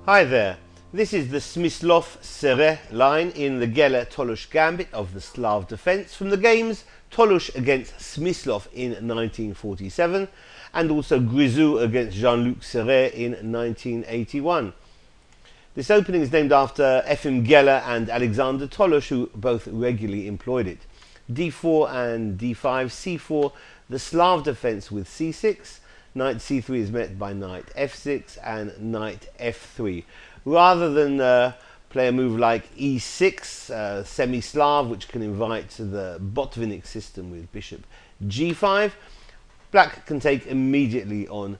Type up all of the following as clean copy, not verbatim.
Hi there, this is the Smyslov Seret line in the Tolush Gambit of the Slav defence from the games Tolush against Smyslov in 1947 and also Grizou against Jean-Luc Seret in 1981. This opening is named after Efim Geller and Alexander Tolush, who both regularly employed it. d4 and d5, c4, the Slav defence with c6, knight c3 is met by knight f6 and knight f3. Rather than play a move like e6, semi-Slav, which can invite to the Botvinnik system with bishop g5, black can take immediately on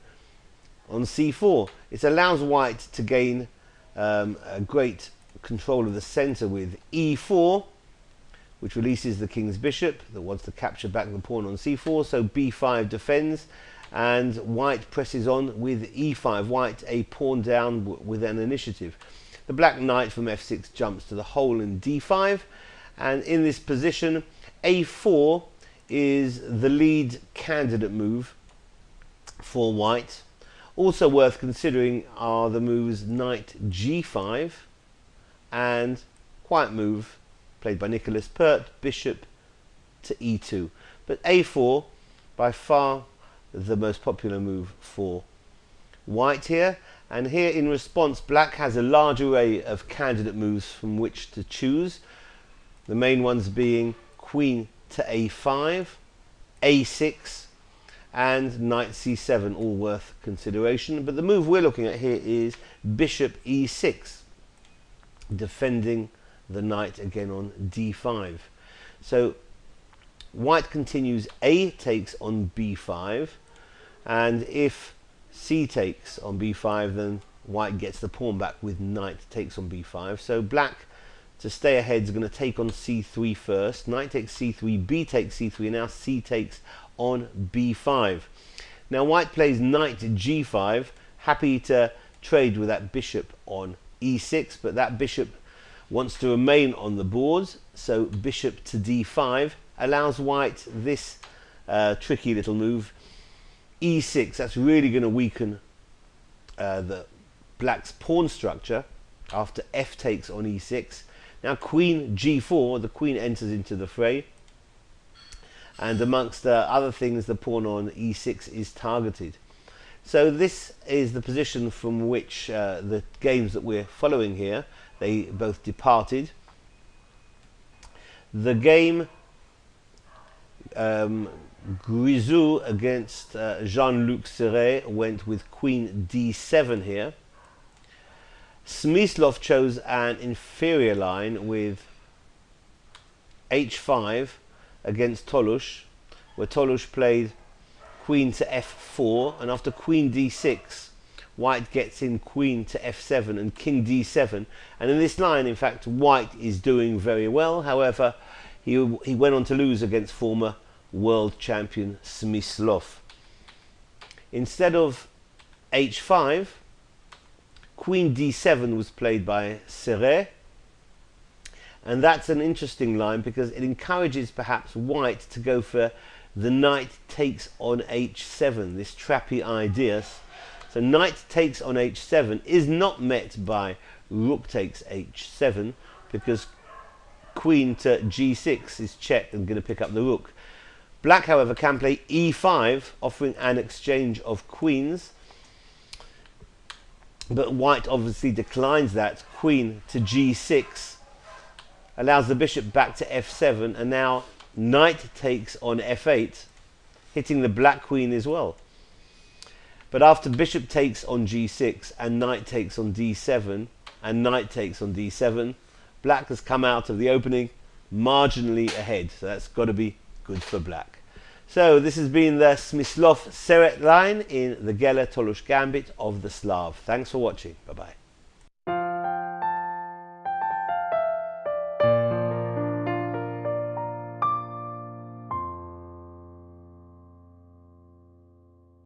c4. It allows white to gain a great control of the centre with e4, which releases the king's bishop that wants to capture back the pawn on c4, so b5 defends, and white presses on with e5, white a pawn down with an initiative. The black knight from f6 jumps to the hole in d5, and in this position a4 is the lead candidate move for white. Also worth considering are the moves knight g5 and quiet move played by Nicholas Pert, bishop to e2. But a4 by far the most popular move for white here, and here in response black has a large array of candidate moves from which to choose, the main ones being queen to a5, a6 and knight c7, all worth consideration. But the move we're looking at here is bishop e6, defending the knight again on d5. So white continues a takes on b5, and if c takes on b5, then white gets the pawn back with knight takes on b5. So black, to stay ahead, is going to take on c3 first. Knight takes c3, b takes c3, and now c takes on b5. Now white plays knight g5, happy to trade with that bishop on e6, but that bishop wants to remain on the board, so bishop to d5 allows white this tricky little move, e6. That's really going to weaken the black's pawn structure after f takes on e6. Now queen g4, the queen enters into the fray, and amongst other things the pawn on e6 is targeted. So this is the position from which the games that we're following here, they both departed. The game Grizou against Jean-Luc Seret went with queen d7 here. Smyslov chose an inferior line with h5 against Tolush, where Tolush played queen to f4, and after queen d6 white gets in queen to f7 and king d7, and in this line in fact white is doing very well. However, he went on to lose against former world champion Smyslov. Instead of h5, queen d7 was played by Seret, and that's an interesting line because it encourages perhaps white to go for the knight takes on h7, this trappy idea. So knight takes on h7 is not met by rook takes h7 because queen to g6 is checked and going to pick up the rook. Black, however, can play e5, offering an exchange of queens, but white obviously declines that. Queen to g6 allows the bishop back to f7, and now knight takes on f8, hitting the black queen as well. But after bishop takes on g6 and knight takes on d7 and knight takes on d7, black has come out of the opening marginally ahead, so that's got to be good for black. So this has been the Smyslov Seret line in the Tolush Gambit of the Slav. Thanks for watching. Bye bye.